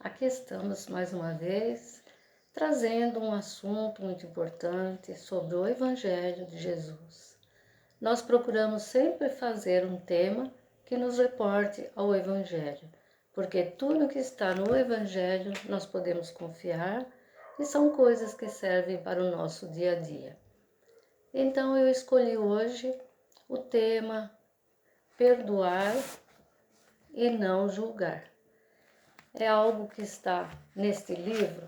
Aqui estamos mais uma vez trazendo um assunto muito importante sobre o Evangelho de Jesus. Nós procuramos sempre fazer um tema que nos reporte ao Evangelho, porque tudo que está no Evangelho nós podemos confiar e são coisas que servem para o nosso dia a dia. Então eu escolhi hoje o tema perdoar e não julgar. É algo que está neste livro.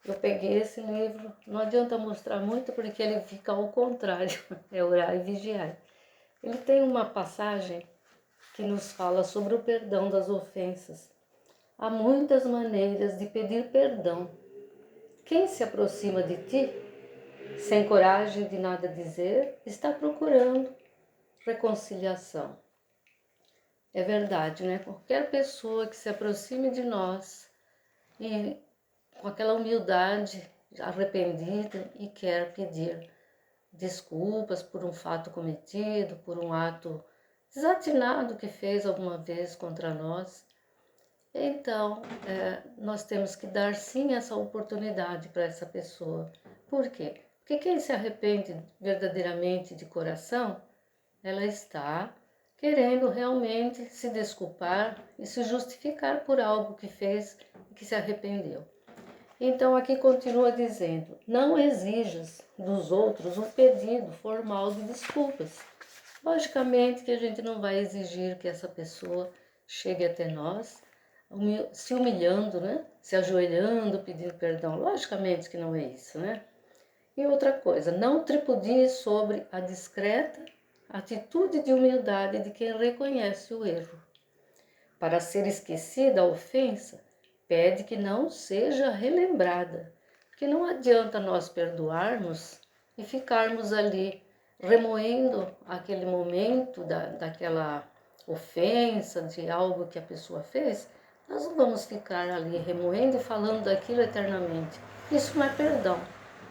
Eu peguei esse livro, não adianta mostrar muito porque ele fica ao contrário, é orar e vigiar. Ele tem uma passagem que nos fala sobre o perdão das ofensas. Há muitas maneiras de pedir perdão. Quem se aproxima de ti, sem coragem de nada dizer, está procurando reconciliação. É verdade, né? Qualquer pessoa que se aproxime de nós e com aquela humildade arrependida e quer pedir desculpas por um fato cometido, por um ato desatinado que fez alguma vez contra nós. Então, nós temos que dar sim essa oportunidade para essa pessoa. Por quê? Porque quem se arrepende verdadeiramente de coração, ela está querendo realmente se desculpar e se justificar por algo que fez e que se arrependeu. Então aqui continua dizendo, não exijas dos outros um pedido formal de desculpas. Logicamente que a gente não vai exigir que essa pessoa chegue até nós se humilhando, né? Se ajoelhando, pedindo perdão. Logicamente que não é isso, né? E outra coisa, não tripudie sobre a discreta atitude de humildade de quem reconhece o erro. Para ser esquecida a ofensa, pede que não seja relembrada, porque não adianta nós perdoarmos e ficarmos ali remoendo aquele momento daquela ofensa, de algo que a pessoa fez. Nós não vamos ficar ali remoendo e falando daquilo eternamente. Isso não é perdão.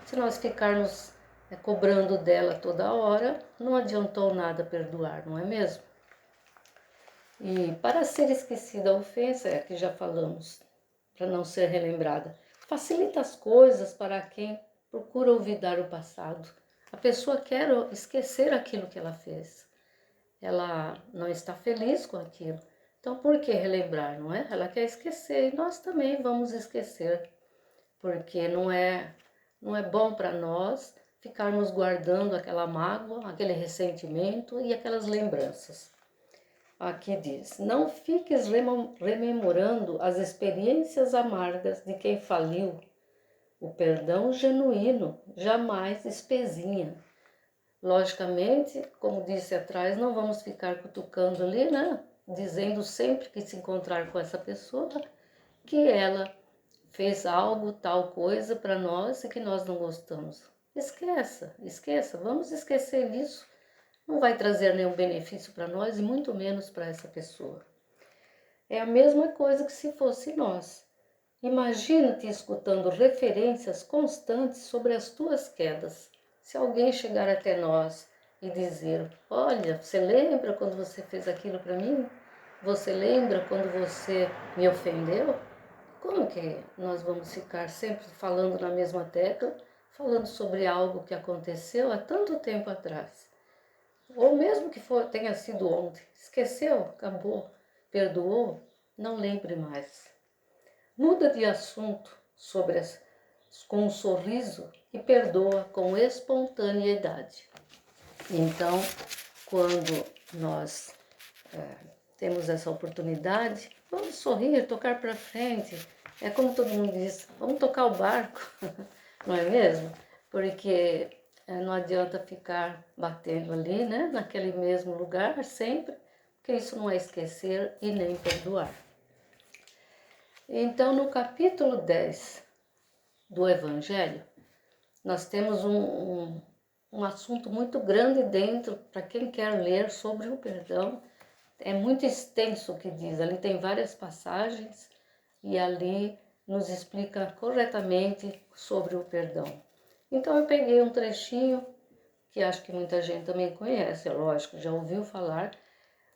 Se nós ficarmos cobrando dela toda hora, não adiantou nada perdoar, não é mesmo? E para ser esquecida a ofensa, que já falamos, para não ser relembrada, facilita as coisas para quem procura olvidar o passado. A pessoa quer esquecer aquilo que ela fez. Ela não está feliz com aquilo. Então, por que relembrar, não é? Ela quer esquecer e nós também vamos esquecer, porque não é bom para nós ficarmos guardando aquela mágoa, aquele ressentimento e aquelas lembranças. Aqui diz, não fiques rememorando as experiências amargas de quem faliu. O perdão genuíno jamais espezinha. Logicamente, como disse atrás, não vamos ficar cutucando ali, né? Dizendo sempre que se encontrar com essa pessoa que ela fez algo, tal coisa para nós e que nós não gostamos. Esqueça, vamos esquecer isso. Não vai trazer nenhum benefício para nós e muito menos para essa pessoa. É a mesma coisa que se fosse nós. Imagina-te escutando referências constantes sobre as tuas quedas. Se alguém chegar até nós e dizer, olha, você lembra quando você fez aquilo para mim? Você lembra quando você me ofendeu? Como que nós vamos ficar sempre falando na mesma tecla, falando sobre algo que aconteceu há tanto tempo atrás? Ou mesmo que tenha sido ontem, esqueceu, acabou, perdoou, não lembre mais. Muda de assunto com um sorriso e perdoa com espontaneidade. Então, quando nós temos essa oportunidade, vamos sorrir, tocar para frente. É como todo mundo diz, vamos tocar o barco, não é mesmo? Porque não adianta ficar batendo ali, né, naquele mesmo lugar sempre, porque isso não é esquecer e nem perdoar. Então, no capítulo 10 do Evangelho, nós temos um assunto muito grande dentro, para quem quer ler sobre o perdão. É muito extenso o que diz, ali tem várias passagens e ali nos explica corretamente sobre o perdão. Então eu peguei um trechinho que acho que muita gente também conhece, é lógico, já ouviu falar,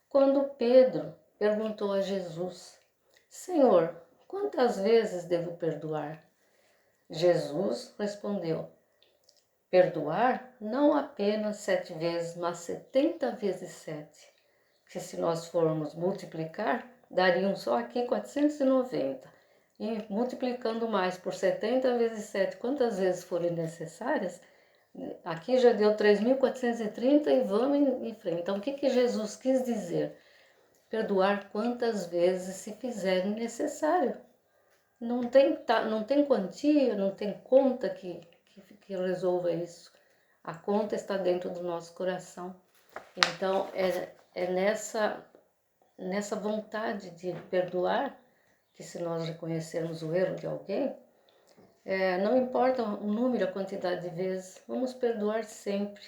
quando Pedro perguntou a Jesus, Senhor, quantas vezes devo perdoar? Jesus respondeu: perdoar não apenas 7 vezes, mas 70 vezes 7. Que se nós formos multiplicar, dariam só aqui 490. E multiplicando mais por 70 vezes 7, quantas vezes forem necessárias, aqui já deu 3.430 e vamos em frente. Então, o que Jesus quis dizer? Perdoar quantas vezes se fizer necessário. Não tem quantia, não tem conta que resolva isso. A conta está dentro do nosso coração. Então, é nessa vontade de perdoar, que se nós reconhecermos o erro de alguém, não importa o número, a quantidade de vezes, vamos perdoar sempre.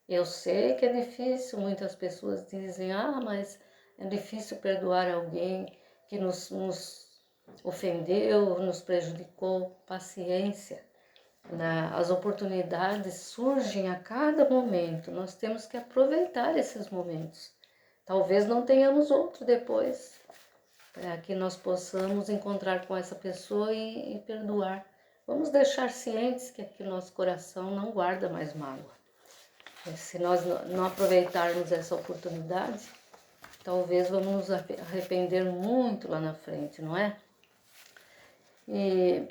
Eu sei que é difícil, muitas pessoas dizem, mas é difícil perdoar alguém que nos ofendeu, nos prejudicou. Paciência. As oportunidades surgem a cada momento, nós temos que aproveitar esses momentos. Talvez não tenhamos outro depois, para que nós possamos encontrar com essa pessoa e perdoar. Vamos deixar cientes que aqui o nosso coração não guarda mais mágoa. Se nós não aproveitarmos essa oportunidade, talvez vamos nos arrepender muito lá na frente, não é? E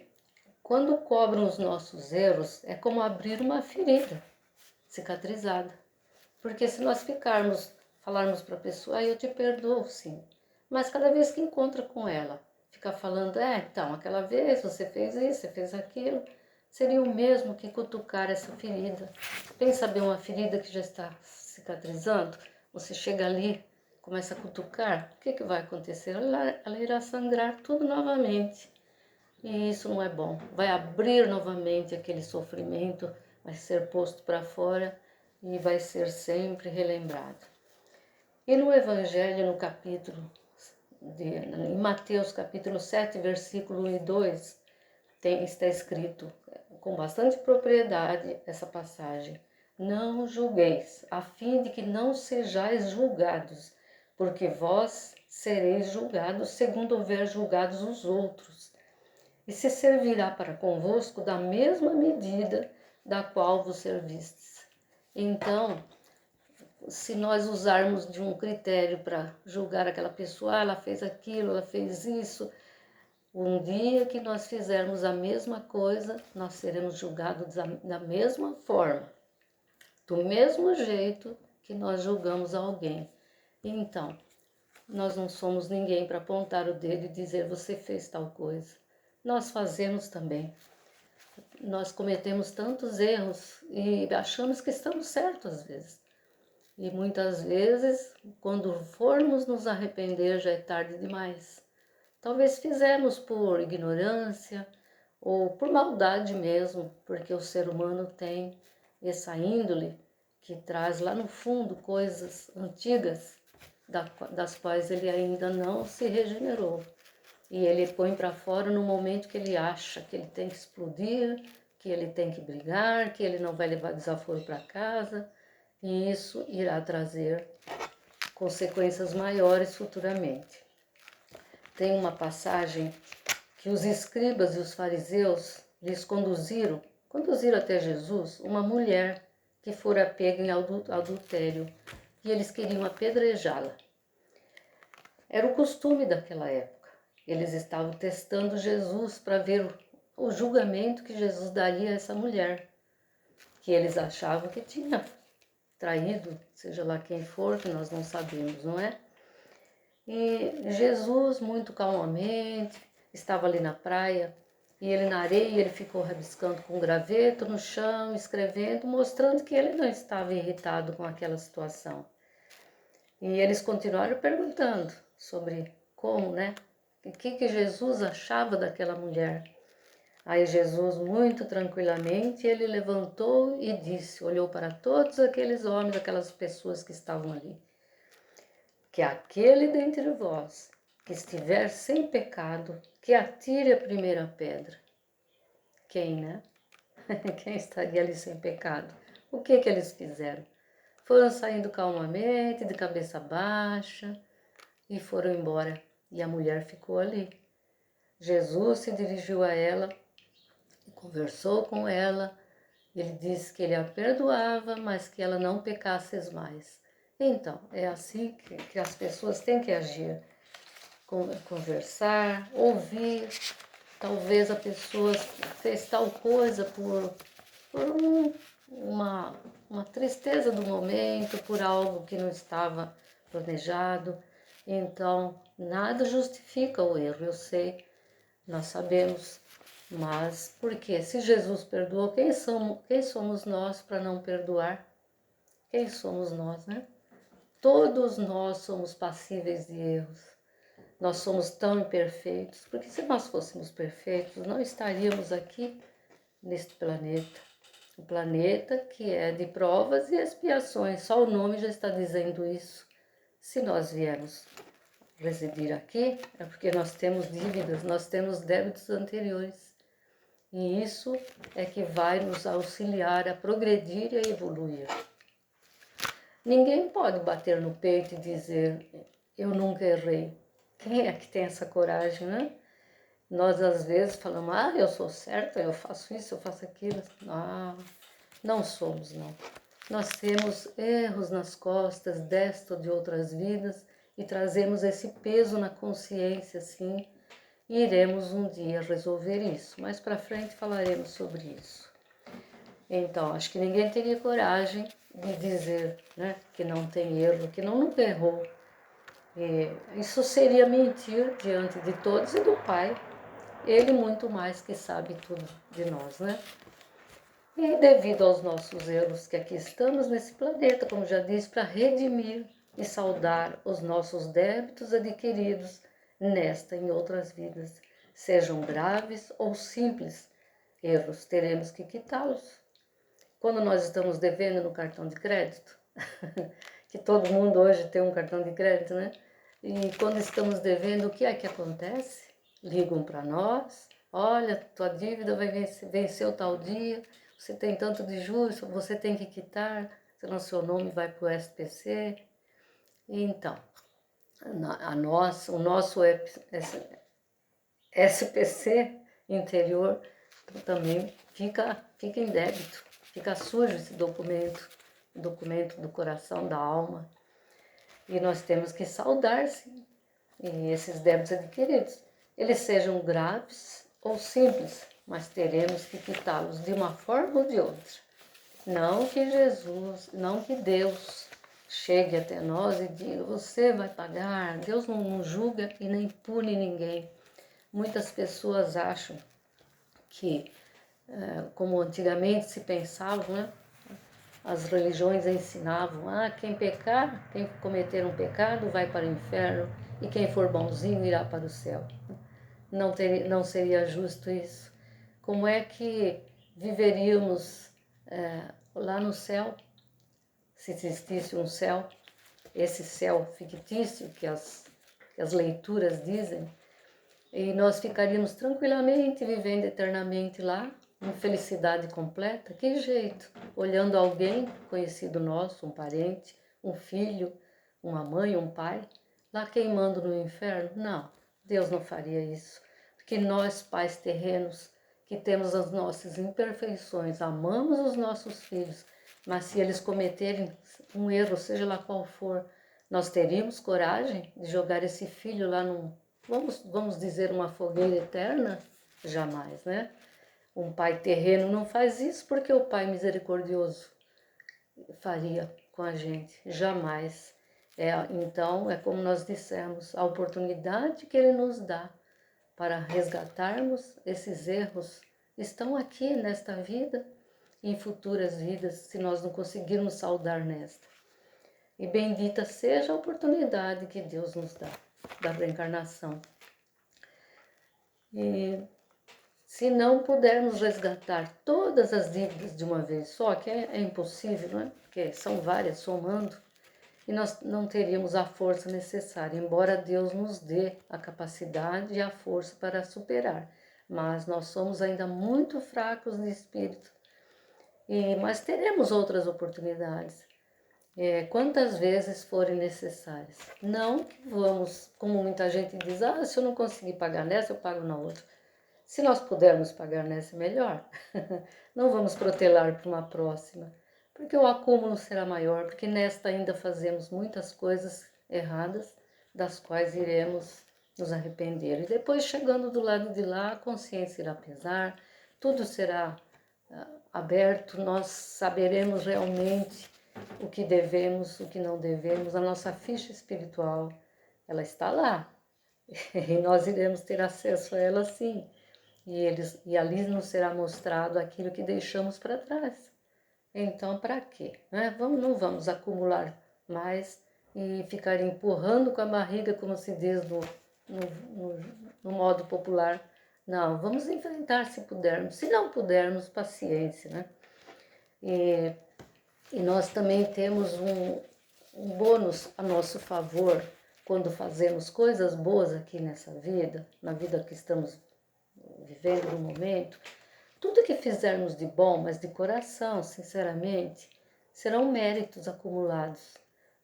quando cobram os nossos erros, é como abrir uma ferida cicatrizada. Porque se nós falarmos para a pessoa, eu te perdoo, sim. Mas cada vez que encontra com ela, fica falando, então, aquela vez você fez isso, você fez aquilo, seria o mesmo que cutucar essa ferida. Pensa bem, uma ferida que já está cicatrizando, você chega ali, começa a cutucar, o que vai acontecer? Ela irá sangrar tudo novamente. E isso não é bom. Vai abrir novamente aquele sofrimento, vai ser posto para fora e vai ser sempre relembrado. E no Evangelho, no em Mateus capítulo 7, versículo 1 e 2, está escrito com bastante propriedade essa passagem. Não julgueis, a fim de que não sejais julgados, porque vós sereis julgados segundo houver julgados os outros. E se servirá para convosco da mesma medida da qual vos servistes. Então, se nós usarmos de um critério para julgar aquela pessoa, ela fez aquilo, ela fez isso, um dia que nós fizermos a mesma coisa, nós seremos julgados da mesma forma, do mesmo jeito que nós julgamos alguém. Então, nós não somos ninguém para apontar o dedo e dizer você fez tal coisa. Nós fazemos também. Nós cometemos tantos erros e achamos que estamos certos às vezes. E muitas vezes, quando formos nos arrepender, já é tarde demais. Talvez fizemos por ignorância ou por maldade mesmo, porque o ser humano tem essa índole que traz lá no fundo coisas antigas das quais ele ainda não se regenerou. E ele põe para fora no momento que ele acha que ele tem que explodir, que ele tem que brigar, que ele não vai levar desaforo para casa. E isso irá trazer consequências maiores futuramente. Tem uma passagem que os escribas e os fariseus lhes conduziram até Jesus uma mulher que fora pega em adultério e eles queriam apedrejá-la. Era o costume daquela época. Eles estavam testando Jesus para ver o julgamento que Jesus daria a essa mulher, que eles achavam que tinha traído, seja lá quem for, que nós não sabemos, não é? E Jesus, muito calmamente, estava ali na praia, e ele na areia, ele ficou rabiscando com graveto no chão, escrevendo, mostrando que ele não estava irritado com aquela situação. E eles continuaram perguntando sobre como, né? O que Jesus achava daquela mulher. Aí Jesus, muito tranquilamente, ele levantou e disse, olhou para todos aqueles homens, aquelas pessoas que estavam ali, que aquele dentre vós que estiver sem pecado, que atire a primeira pedra. Quem, né? Quem estaria ali sem pecado? O que eles fizeram? Foram saindo calmamente, de cabeça baixa, e foram embora. E a mulher ficou ali. Jesus se dirigiu a ela, conversou com ela, ele disse que ele a perdoava, mas que ela não pecasse mais. Então, é assim que as pessoas têm que agir. Conversar, ouvir. Talvez a pessoa fez tal coisa por uma tristeza do momento, por algo que não estava planejado. Então, nada justifica o erro, eu sei, nós sabemos. Mas por quê? Se Jesus perdoou, quem somos nós para não perdoar? Quem somos nós, né? Todos nós somos passíveis de erros. Nós somos tão imperfeitos, porque se nós fôssemos perfeitos, não estaríamos aqui neste planeta. Um planeta que é de provas e expiações, só o nome já está dizendo isso. Se nós viemos residir aqui, é porque nós temos dívidas, nós temos débitos anteriores. E isso é que vai nos auxiliar a progredir e a evoluir. Ninguém pode bater no peito e dizer, eu nunca errei. Quem é que tem essa coragem, né? Nós às vezes falamos, eu sou certa, eu faço isso, eu faço aquilo. Não somos, não. Nós temos erros nas costas, desta ou de outras vidas, e trazemos esse peso na consciência, assim, e iremos um dia resolver isso. Mais para frente falaremos sobre isso. Então, acho que ninguém teria coragem de dizer, né, que não tem erro, que nunca errou. E isso seria mentir diante de todos e do Pai. Ele muito mais que sabe tudo de nós, né? E devido aos nossos erros que aqui estamos nesse planeta, como já disse, para redimir e saldar os nossos débitos adquiridos nesta e em outras vidas, sejam graves ou simples erros, teremos que quitá-los. Quando nós estamos devendo no cartão de crédito, que todo mundo hoje tem um cartão de crédito, né? E quando estamos devendo, o que é que acontece? Ligam para nós, olha, tua dívida vai venceu tal dia, você tem tanto de juros, você tem que quitar, senão seu nome vai para o SPC. Então, o nosso SPC interior também fica em débito, fica sujo esse documento, o documento do coração, da alma. E nós temos que saldar, sim, e esses débitos adquiridos, eles sejam graves ou simples, mas teremos que quitá-los de uma forma ou de outra. Não que Deus chegue até nós e diga, você vai pagar. Deus não julga e nem pune ninguém. Muitas pessoas acham que, como antigamente se pensava, né? As religiões ensinavam, quem pecar, quem cometer um pecado vai para o inferno e quem for bonzinho irá para o céu. Não seria justo isso. Como é que viveríamos lá no céu, se existisse um céu, esse céu fictício que as leituras dizem, e nós ficaríamos tranquilamente vivendo eternamente lá, em felicidade completa? Que jeito? Olhando alguém conhecido nosso, um parente, um filho, uma mãe, um pai, lá queimando no inferno? Não, Deus não faria isso. Porque nós, pais terrenos, que temos as nossas imperfeições, amamos os nossos filhos, mas se eles cometerem um erro, seja lá qual for, nós teríamos coragem de jogar esse filho lá vamos dizer, uma fogueira eterna? Jamais, né? Um pai terreno não faz isso porque o pai misericordioso faria com a gente, jamais. Então, é como nós dissemos, a oportunidade que ele nos dá para resgatarmos esses erros estão aqui nesta vida e em futuras vidas, se nós não conseguirmos saldar nesta. E bendita seja a oportunidade que Deus nos dá da reencarnação. E se não pudermos resgatar todas as dívidas de uma vez só, que é impossível, não é? Porque são várias somando, e nós não teríamos a força necessária, embora Deus nos dê a capacidade e a força para superar. Mas nós somos ainda muito fracos de espírito, mas teremos outras oportunidades. quantas vezes forem necessárias. Não que vamos, como muita gente diz, se eu não conseguir pagar nessa, eu pago na outra. Se nós pudermos pagar nessa, melhor. Não vamos protelar para uma próxima, porque o acúmulo será maior, porque nesta ainda fazemos muitas coisas erradas, das quais iremos nos arrepender. E depois, chegando do lado de lá, a consciência irá pesar, tudo será aberto, nós saberemos realmente o que devemos, o que não devemos, a nossa ficha espiritual, ela está lá, e nós iremos ter acesso a ela sim, e ali nos será mostrado aquilo que deixamos para trás. Então, para quê? Não vamos acumular mais e ficar empurrando com a barriga, como se diz no modo popular. Não, vamos enfrentar se pudermos. Se não pudermos, paciência, né? E nós também temos um bônus a nosso favor quando fazemos coisas boas aqui nessa vida, na vida que estamos vivendo no momento. Tudo que fizermos de bom, mas de coração, sinceramente, serão méritos acumulados.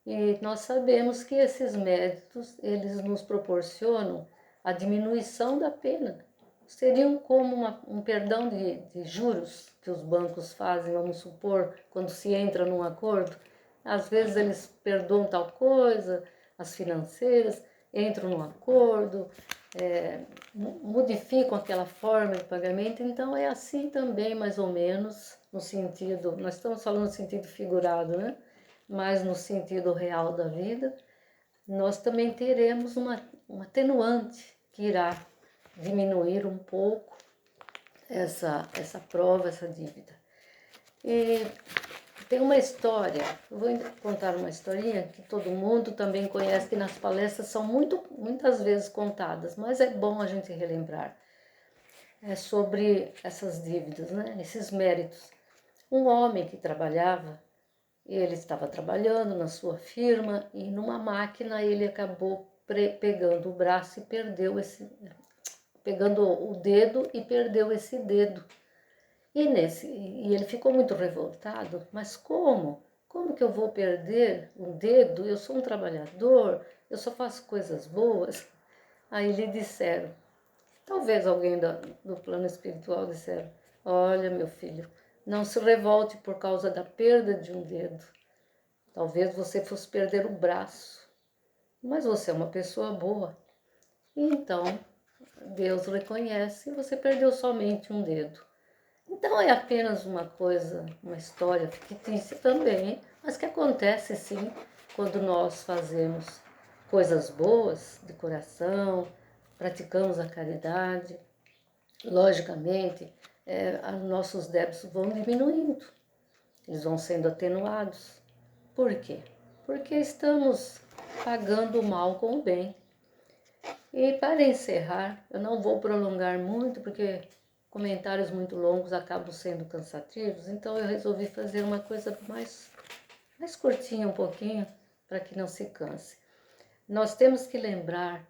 E nós sabemos que esses méritos, eles nos proporcionam a diminuição da pena. Seriam como um perdão de juros que os bancos fazem, vamos supor, quando se entra num acordo. Às vezes eles perdoam tal coisa, as financeiras entram num acordo, modificam aquela forma de pagamento. Então é assim também, mais ou menos, no sentido, nós estamos falando no sentido figurado, né? Mas no sentido real da vida, nós também teremos uma atenuante que irá diminuir um pouco essa prova, essa dívida. E tem uma história, eu vou contar uma historinha que todo mundo também conhece, que nas palestras são muitas vezes contadas, mas é bom a gente relembrar. É sobre essas dívidas, né? Esses méritos. Um homem que trabalhava, ele estava trabalhando na sua firma e numa máquina ele acabou pegando o braço e pegando o dedo e perdeu esse dedo. E ele ficou muito revoltado, mas como? Como que eu vou perder um dedo? Eu sou um trabalhador, eu só faço coisas boas. Aí lhe disseram, talvez alguém do plano espiritual disseram, olha meu filho, não se revolte por causa da perda de um dedo. Talvez você fosse perder o braço, mas você é uma pessoa boa. E então Deus reconhece, você perdeu somente um dedo. Então é apenas uma coisa, uma história fictícia também, mas que acontece sim quando nós fazemos coisas boas de coração, praticamos a caridade. Logicamente, nossos débitos vão diminuindo, eles vão sendo atenuados. Por quê? Porque estamos pagando o mal com o bem. E para encerrar, eu não vou prolongar muito, porque comentários muito longos acabam sendo cansativos, então eu resolvi fazer uma coisa mais curtinha um pouquinho, para que não se canse. Nós temos que lembrar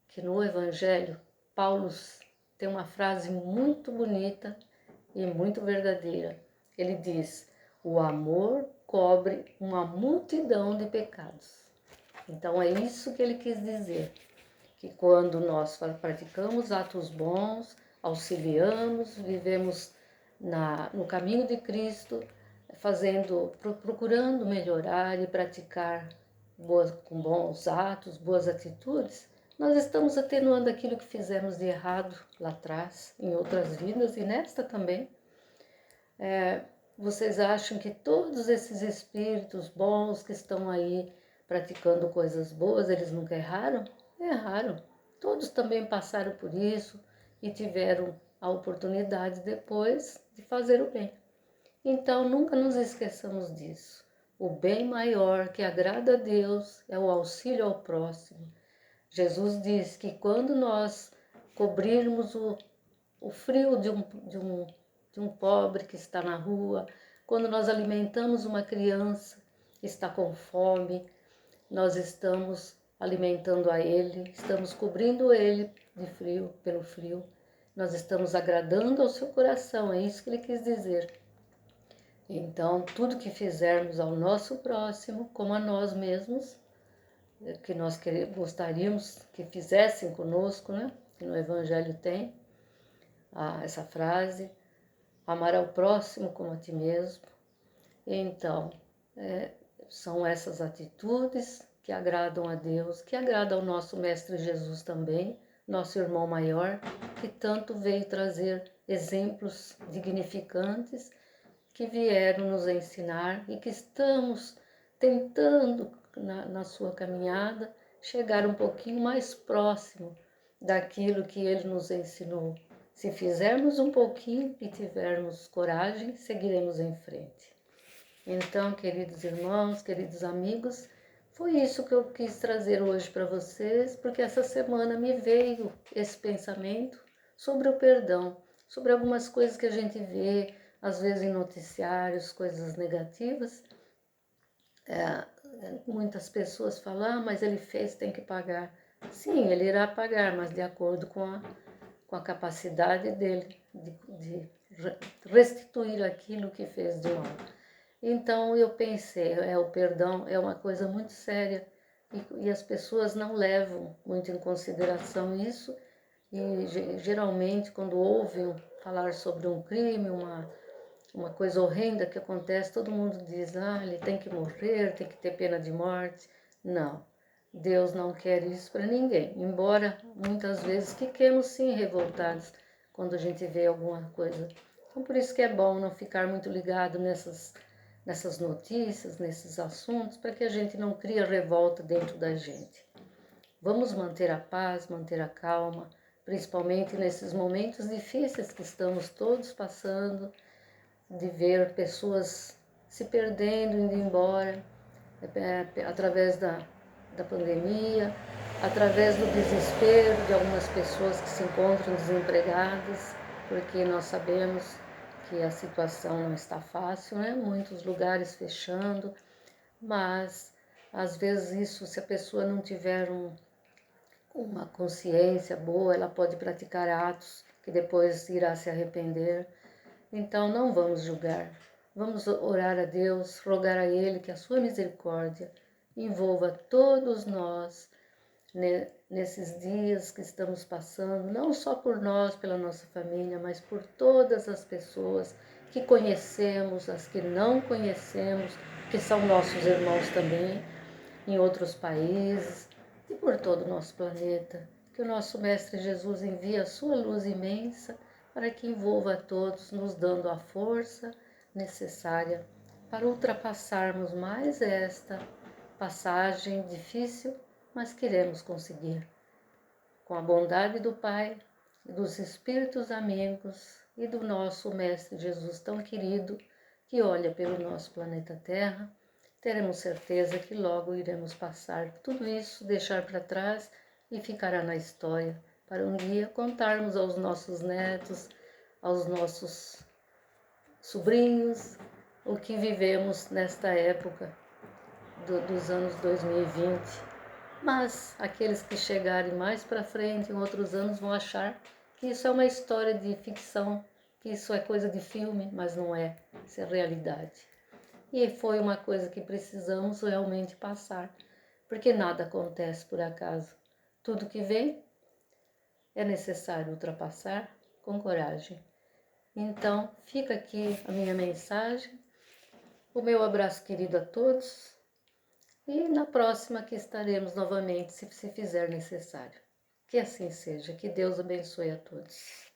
que no Evangelho, Paulo tem uma frase muito bonita e muito verdadeira. Ele diz, o amor cobre uma multidão de pecados. Então é isso que ele quis dizer, que quando nós praticamos atos bons, auxiliamos, vivemos no caminho de Cristo, procurando melhorar e praticar com bons atos, boas atitudes, nós estamos atenuando aquilo que fizemos de errado lá atrás, em outras vidas e nesta também. Vocês acham que todos esses espíritos bons que estão aí praticando coisas boas, eles nunca erraram? Erraram. Todos também passaram por isso e tiveram a oportunidade depois de fazer o bem. Então, nunca nos esqueçamos disso. O bem maior que agrada a Deus é o auxílio ao próximo. Jesus diz que quando nós cobrirmos o frio de um pobre que está na rua, quando nós alimentamos uma criança que está com fome, nós estamos alimentando a ele, estamos cobrindo ele de frio, pelo frio, nós estamos agradando ao seu coração, é isso que ele quis dizer. Então, tudo que fizermos ao nosso próximo, como a nós mesmos, que nós gostaríamos que fizessem conosco, né? Que no Evangelho tem essa frase, amar ao próximo como a ti mesmo. Então, são essas atitudes que agradam a Deus, que agradam ao nosso Mestre Jesus também, nosso irmão maior, que tanto veio trazer exemplos dignificantes que vieram nos ensinar e que estamos tentando, na sua caminhada, chegar um pouquinho mais próximo daquilo que ele nos ensinou. Se fizermos um pouquinho e tivermos coragem, seguiremos em frente. Então, queridos irmãos, queridos amigos, foi isso que eu quis trazer hoje para vocês, porque essa semana me veio esse pensamento sobre o perdão, sobre algumas coisas que a gente vê, às vezes em noticiários, coisas negativas. Muitas pessoas falam, mas ele fez, tem que pagar. Sim, ele irá pagar, mas de acordo com a capacidade dele de restituir aquilo que fez de mal. Então eu pensei, o perdão é uma coisa muito séria e as pessoas não levam muito em consideração isso e geralmente quando ouvem falar sobre um crime, uma coisa horrenda que acontece, todo mundo diz, ele tem que morrer, tem que ter pena de morte. Não, Deus não quer isso para ninguém, embora muitas vezes fiquemos sim revoltados quando a gente vê alguma coisa. Então por isso que é bom não ficar muito ligado nessas notícias, nesses assuntos, para que a gente não crie revolta dentro da gente. Vamos manter a paz, manter a calma, principalmente nesses momentos difíceis que estamos todos passando, de ver pessoas se perdendo, indo embora, através da pandemia, através do desespero de algumas pessoas que se encontram desempregadas, porque nós sabemos que a situação não está fácil, né? Muitos lugares fechando, mas às vezes isso, se a pessoa não tiver uma consciência boa, ela pode praticar atos que depois irá se arrepender. Então não vamos julgar, vamos orar a Deus, rogar a Ele que a sua misericórdia envolva todos nós nesses dias que estamos passando, não só por nós, pela nossa família, mas por todas as pessoas que conhecemos, as que não conhecemos, que são nossos irmãos também, em outros países e por todo o nosso planeta. Que o nosso Mestre Jesus envie a sua luz imensa para que envolva a todos, nos dando a força necessária para ultrapassarmos mais esta passagem difícil, mas queremos conseguir. Com a bondade do Pai, dos Espíritos amigos e do nosso Mestre Jesus tão querido, que olha pelo nosso planeta Terra, teremos certeza que logo iremos passar tudo isso, deixar para trás e ficará na história, para um dia contarmos aos nossos netos, aos nossos sobrinhos, o que vivemos nesta época dos anos 2020. Mas aqueles que chegarem mais para frente, em outros anos, vão achar que isso é uma história de ficção, que isso é coisa de filme, mas não é, isso é realidade. E foi uma coisa que precisamos realmente passar, porque nada acontece por acaso. Tudo que vem é necessário ultrapassar com coragem. Então, fica aqui a minha mensagem, o meu abraço querido a todos, e na próxima que estaremos novamente, se fizer necessário. Que assim seja, que Deus abençoe a todos.